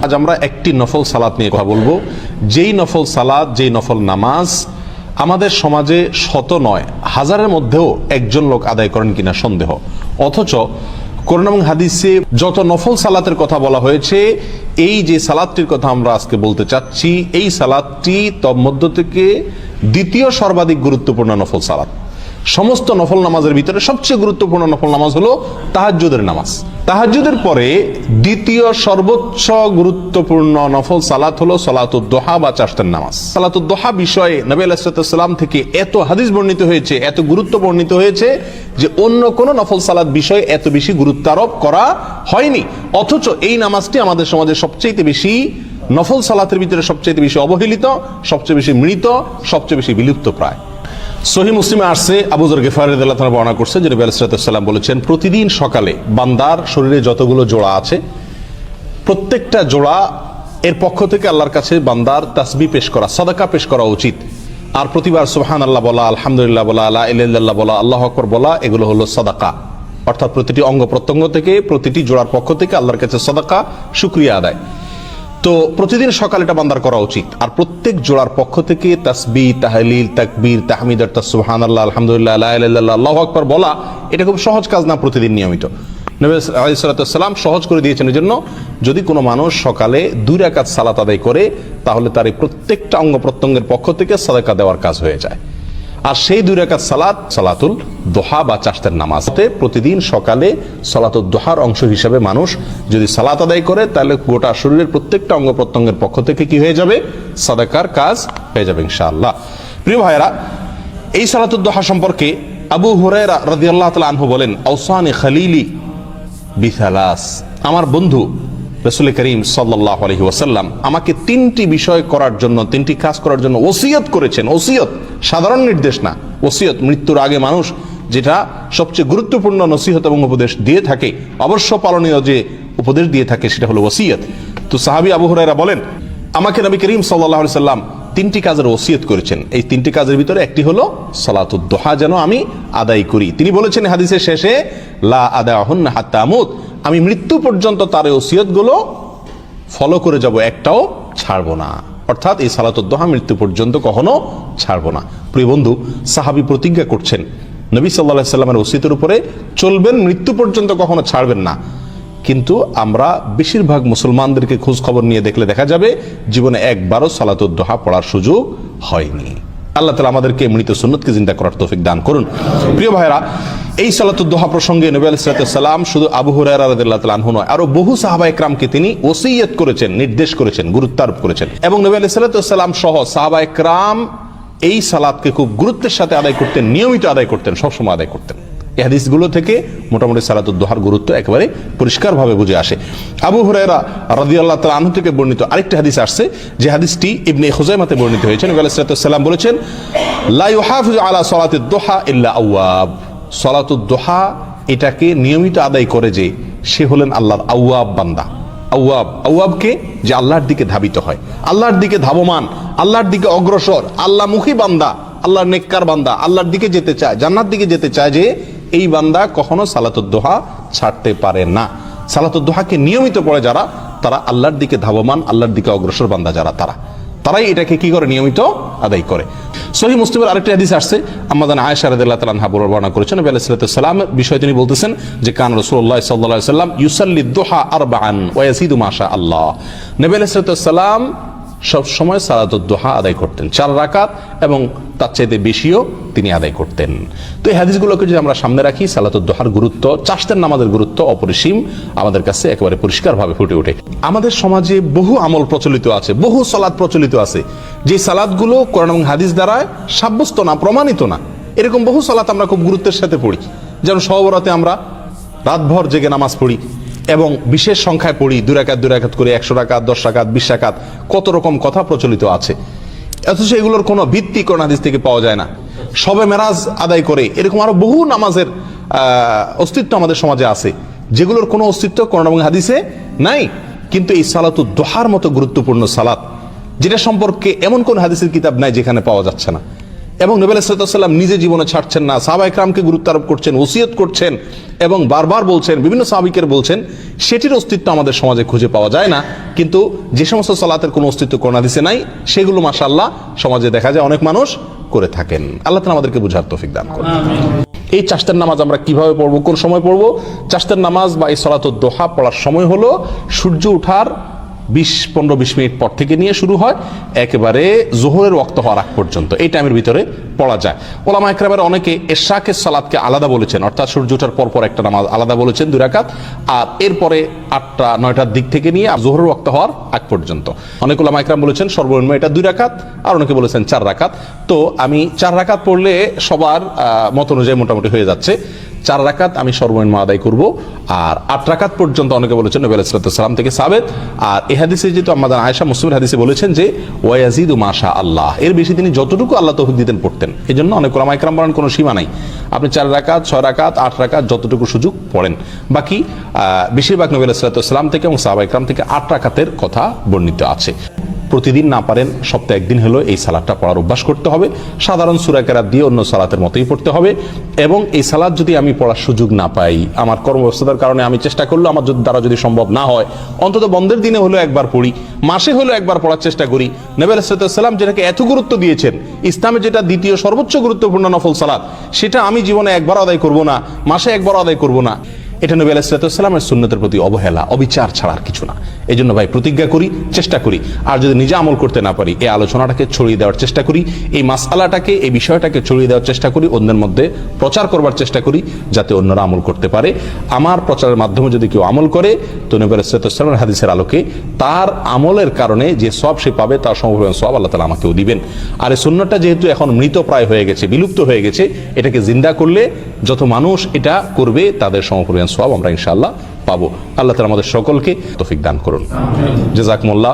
আজ আমরা একটি নফল সালাত নিয়ে কথা বলবো, যেই নফল সালাত, যেই নফল নামাজ আমাদের সমাজে শত নয় হাজারের মধ্যেও একজন লোক আদায় করেন কিনা সন্দেহ। অথচ কোরআন এবং হাদিসে যত নফল সালাতের কথা বলা হয়েছে, এই যে সালাতটির কথা আমরা আজকে বলতে চাচ্ছি, এই সালাতটি তন্মধ্য থেকে দ্বিতীয় সর্বাধিক গুরুত্বপূর্ণ নফল সালাত। সমস্ত নফল নামাজের ভিতরে সবচেয়ে গুরুত্বপূর্ণ নফল নামাজ হলো তাহাজ্জুদের নামাজ। তাহাজ্জুদের পরে দ্বিতীয় সর্বোচ্চ গুরুত্বপূর্ণ নফল সালাত হলো সালাতুদ দুহা বা চাশতের নামাজ। সালাতুদ দুহা বিষয়ে নবী আলাইহিস সালাম থেকে এত হাদিস বর্ণিত হয়েছে, এত গুরুত্ব বর্ণিত হয়েছে যে অন্য কোন নফল সালাত বিষয়ে এত বেশি গুরুত্ব আরোপ করা হয়নি। অথচ এই নামাজটি আমাদের সমাজে সবচেয়ে বেশি নফল সালাতের ভিতরে সবচেয়ে বেশি অবহেলিত, সবচেয়ে বেশি মৃত, সবচেয়ে বেশি বিলুপ্ত প্রায়। সহিহ মুসলিমে আসছে, আবু যর গিফারী রাদিয়াল্লাহু তাআলা বর্ণনা করছে যে নবী আলাইহিস সালাম বলেছেন, প্রতিদিন সকালে বান্দার শরীরে যতগুলো জোড়া আছে প্রত্যেকটা জোড়া এর পক্ষ থেকে আল্লাহর কাছে বান্দার তাসবিহ পেশ করা, সাদাকা পেশ করা উচিত। আর প্রতিবার সুবহানাল্লাহ বলা, আলহামদুলিল্লাহ বলা, লা ইলাহা ইল্লাল্লাহ বলা, আল্লাহু আকবার বলা, এগুলো হলো সাদাকা। অর্থাৎ প্রতিটি অঙ্গ প্রত্যঙ্গ থেকে, প্রতিটি জোড়ার পক্ষ থেকে আল্লাহর কাছে সাদাকা, শুকরিয়া আদায়। তো প্রতিদিন সকালে এটা বান্দার করা উচিত। আর প্রত্যেক জোড়ার পক্ষ থেকে তাসবিহ, তাহলিল, তাকবীর, তাহমিদ অর্থাৎ সুবহানাল্লাহ, আলহামদুলিল্লাহ, লা ইলাহা ইল্লাল্লাহ, আল্লাহু আকবার বলা, এটা খুব সহজ কাজ না প্রতিদিন নিয়মিত। নবী আলাইহিস সালাম সহজ করে দিয়েছেন এই জন্য, যদি কোনো মানুষ সকালে 2 রাকাত সালাত আদায় করে তাহলে তার এই প্রত্যেকটা অঙ্গ প্রত্যঙ্গের পক্ষ থেকে সাদাকা দেওয়ার কাজ হয়ে যায়। আর সেই 2 রাকাত সালাত সালাতুল দুহা বা চাশতের নামাজতে প্রতিদিন সকালে সালাতুল দুহার অংশ হিসেবে মানুষ যদি সালাত আদায় করে তাহলে গোটা শরীরের প্রত্যেকটা অঙ্গ প্রত্যঙ্গের পক্ষ থেকে কি হয়ে যাবে? সাদাকার কাজ হয়ে যাবে ইনশাআল্লাহ। প্রিয় ভাইরা, এই সালাতুল দুহা সম্পর্কে আবু হুরায়রা রাদিয়াল্লাহু তাআলা আনহু বলেন, আওসানি খালিলি বিসালাস, আমার বন্ধু রাসূল করিম সাল্লাল্লাহু আলাইহি ওয়াসাল্লাম আমাকে 3টি বিষয় করার জন্য, 3টি কাজ করার জন্য ওসিয়ত করেছেন। ওসিয়ত সাধারণ নির্দেশ না, ওসিয়ত মৃত্যুর আগে মানুষ যেটা সবচেয়ে গুরুত্বপূর্ণ নসিহত এবং উপদেশ দিয়ে থাকে, অবশ্য পালনীয় যে উপদেশ দিয়ে থাকে সেটা হলো ওসিয়ত। তো সাহাবী আবু হুরায়রা বলেন, আমাকে নবী করিম সাল্লাল্লাহু আলাইহি সাল্লাম 3টি কাজের ওসিয়ত করেছেন। এই 3টি কাজের ভিতরে একটি হলো সালাতুদ দুহা যেন আমি আদায় করি। তিনি বলেছেন হাদিসের শেষে, লা আদাহুন্না হাত্তা আমুত, আমি মৃত্যু পর্যন্ত তার ওসিয়ত গুলো ফলো করে যাব, একটাও ছাড়বো না। অর্থাৎ এই সালাতুদ দুহা মৃত্যু পর্যন্ত কখনো ছাড়বো না। প্রিয় বন্ধু, সাহাবী প্রতিজ্ঞা করছেন নবী সাল্লাল্লাহু আলাইহি সাল্লামের ওসিয়তের উপরে চলবেন, মৃত্যু পর্যন্ত কখনো ছাড়বেন না। কিন্তু আমরা বেশিরভাগ মুসলমানদেরকে খোঁজ খবর নিয়ে দেখলে দেখা যাবে জীবনে একবারও সালাতুদ দুহা পড়ার সুযোগ হয়নি। আল্লাহ তাআলা আমাদেরকে মৃত সুন্নতকে জিন্দা করার তৌফিক দান করুন। প্রিয় ভাইরা, এই সালাতুদ দুহা প্রসঙ্গে নবী আলাইহিস সালাম শুধু আবু হুরায়রা রাদিয়াল্লাহু তাআলা আনহু নয়, আরো বহু সাহাবায়ে কেরামকে তিনি ওসিয়ত করেছেন, নির্দেশ করেছেন, গুরুত্ব আরোপ করেছেন। এবং নবী আলাইহিস সালাম সহ সাহাবায়ে কেরাম এই সালাতকে খুব গুরুত্বের সাথে আদায় করতেন, নিয়মিত আদায় করতেন, সবসময় আদায় করতেন। এই হাদিসগুলো থেকে মোটামুটি সালাতুদ দুহার গুরুত্ব একেবারে পরিষ্কারভাবে বুঝে আসে। আবু হুরায়রা রাদিয়াল্লাহু তাআলা আনহু থেকে বর্ণিত আরেকটি হাদিস আসছে, যে হাদিসটি ইবনে খুজাইমাতে বর্ণিত হয়েছে। নবী আলাইহিস সালাম বলেছেন, লা ইউহাফিজু আলা সালাতিদ দুহা ইল্লা আওয়াব, সালাতুদ দুহা এটাকে নিয়মিত আদায় করে যে, সে হলেন আল্লাহর আওয়াব বান্দা। আওয়াব, আওয়াবকে যে আল্লাহর দিকে ধাবিত হয়, আল্লাহর দিকে ধাবমান, আল্লাহর দিকে অগ্রসর, আল্লাহমুখী বান্দা, আল্লাহর নেককার বান্দা, আল্লাহর দিকে যেতে চায়, জান্নাত দিকে যেতে চায়, যে এই বান্দা কখনো সালাতুদ দুহা ছাড়তে পারে না। সালাতুদ দুহাকে নিয়মিত পড়ে যারা, তারা আল্লাহর দিকে ধাবমান, আল্লাহর দিকে অগ্রসর বান্দা যারা, তারাই এটাকে কি করে? নিয়মিত আদায় করে। সহিহ মুসলিমের আরেকটি হাদিস আসছে, আম্মা জান আয়েশা রাদিয়াল্লাহু তাআলা আনহা বর্ণনা করেছেন, নবী আলাইহিস সালাম বিষয়ে তিনি বলতেছেন যে, কান রাসূলুল্লাহ সাল্লাল্লাহু আলাইহি ওয়াসাল্লাম ইউসাল্লি দুহা আরবাআন ওয়া ইয়াজিদু মা শা আল্লাহ, নবী আলাইহিস সালাম সব সময় সালাতুদ দুহা আদায় করতেন, 4 রাকাত এবং তার চাইতে বেশিও তিনি আদায় করতেন। তো এই হাদিসগুলোকে যদি আমরা সামনে রাখি, সালাতুদ দুহার গুরুত্ব, চাশতের নামাজের গুরুত্ব অপরিসীম আমাদের কাছে একেবারে পরিষ্কারভাবে ফুটে ওঠে। আমাদের সমাজে বহু আমল প্রচলিত আছে, বহু সালাত প্রচলিত আছে, যে সালাতগুলো কোরআন এবং হাদিস দ্বারা সাব্যস্ত না, প্রমাণিত না। এরকম বহু সালাত আমরা খুব গুরুত্বের সাথে পড়ি। যেমন সব রাতে আমরা রাতভর জেগে নামাজ পড়ি এবং বিশেষ সংখ্যায় পড়ি, 2 রাকাত করে, 100 রাকাত, 10 রাকাত, 20 রাকাত, কত রকম কথা প্রচলিত আছে। অথচ এগুলোর কোনো ভিত্তি কোরআন হাদিস থেকে পাওয়া যায় না। শবে মেরাজ আদায় করে, এরকম আরো বহু নামাজের অস্তিত্ব আমাদের সমাজে আছে, যেগুলোর কোনো অস্তিত্ব কোরআন এবং হাদিসে নাই। কিন্তু এই সালাতুদ দুহার মতো গুরুত্বপূর্ণ সালাত, যেটা সম্পর্কে এমন কোন হাদিসের কিতাব নাই যেখানে পাওয়া যাচ্ছে না, এবং নবী আলাইহিস সালাম নিজে জীবনে ছাড়ছেন না, সাহাবা ইকরামকে গুরুত্ব আরোপ করছেন, ওসিয়ত করছেন এবং বারবার বলছেন, বিভিন্ন সাহাবীকে বলছেন, সেটির অস্তিত্ব আমাদের সমাজে খুঁজে পাওয়া যায় না। কিন্তু যে সমস্ত সালাতের কোনো অস্তিত্ব কোরআন হাদিসে নাই, সেগুলো মাশাআল্লাহ সমাজে দেখা যায় অনেক মানুষ করে থাকেন। আল্লাহ তাআলা আমাদেরকে বুঝার তৌফিক দান করুন। এই চাশতের নামাজ আমরা কিভাবে পড়বো, কোন সময় পড়বো? চাশতের নামাজ বা এই সালাতুদ দোহা পড়ার সময় হলো সূর্য ওঠার 20-15-20 মিনিট পর থেকে নিয়ে শুরু হয়, একেবারে জোহরের ওয়াক্ত হওয়ার আগ পর্যন্ত এই টাইমের ভিতরে পড়া যায়। ওলামা ইকরামের অনেকে এশাকের সালাতকে আলাদা বলেছেন, অর্থাৎ সূর্য ওঠার পর একটা নামাজ আলাদা বলেছেন 2 রাকাত, আর এরপরে 8টা-9টার দিক থেকে নিয়ে জোহরের ওয়াক্ত হওয়ার আগ পর্যন্ত। অনেক ওলামা ইকরাম বলেছেন সর্বনিম্ন এটা 2 রাকাত, আর অনেকে বলেছেন 4 রাকাত। তো আমি 4 রাকাত পড়লে সবার মত অনুযায়ী মোটামুটি হয়ে যাচ্ছে। 4 রাকাত আমি সর্বনিম্ন আদায় করব, আর 8 রাকাত পর্যন্ত অনেকে বলেছেন নবী আলাইহিস সালাম থেকে সাবেত। আর এই হাদিসে যেহেতু আমাদের আয়েশা মুসলিমের হাদিসে বলেছেন যে ওয়ায়াজিদু মাশা আল্লাহ, এর বেশি তিনি যতটুকু আল্লাহ তৌফিক দিতেন পড়তেন। এই জন্য অনেক ওলামা ইকরাম বলেন কোনো সীমা নাই, আপনি 4 রাকাত, 6 রাকাত, 8 রাকাত যতটুকু সুযোগ পড়েন। বাকি বেশিরভাগ নবী আলাইহিস সালাম থেকে এবং সাহাবা ইকরাম থেকে 8 রাকাতের কথা বর্ণিত আছে। প্রতিদিন না পারেন সপ্তাহে একদিন হলো এই সালাতটা পড়ার অভ্যাস করতে হবে। সাধারণ সূরা কেরাত দিয়ে অন্য সালাতের মতোই পড়তে হবে। এবং এই সালাত যদি আমি পড়ার সুযোগ না পাই, আমার কর্মব্যস্ততার কারণে আমি চেষ্টা করলে আমার দ্বারা যদি সম্ভব না হয়, অন্তত বন্ধের দিনে হলো একবার পড়ি, মাসে হলো একবার পড়ার চেষ্টা করি। নবী আলাইহিস সালাম যেটাকে এত গুরুত্ব দিয়েছেন, ইসলামে যেটা দ্বিতীয় সর্বোচ্চ গুরুত্বপূর্ণ নফল সালাত, সেটা আমি জীবনে একবার আদায় করব না, মাসে একবার আদায় করব না, এটা নবী আলাইহিস সালামের সুন্নতের প্রতি অবহেলা, অবিচার ছাড়ার কিছু না। এই জন্য ভাই প্রতিজ্ঞা করি, চেষ্টা করি, আর যদি নিজে আমল করতে না পারি, এই আলোচনাটাকে ছড়িয়ে দেওয়ার চেষ্টা করি, এই মাসআলাটাকে, এই বিষয়টাকে ছড়িয়ে দেওয়ার চেষ্টা করি, অন্যের মধ্যে প্রচার করবার চেষ্টা করি, যাতে অন্যরা আমল করতে পারে। আমার প্রচারের মাধ্যমে যদি কেউ আমল করে, তো নবী আলাইহিস সালামের হাদিসের আলোকে তার আমলের কারণে যে সওয়াব সে পাবে, তার সমপরিমাণ সওয়াব আল্লাহ তাআলা আমাকেও দিবেন। আর এই সুন্নাতটা যেহেতু এখন মৃতপ্রায় হয়ে গেছে, বিলুপ্ত হয়ে গেছে, এটাকে জিন্দা করলে যত মানুষ এটা করবে, তাদের সমপরিমাণ সওয়াব আমরা ইনশাআল্লাহ পাবো। আল্লাহ তাআলা আমাদের সকলকে তৌফিক দান করুন। জাযাকুমুল্লাহ।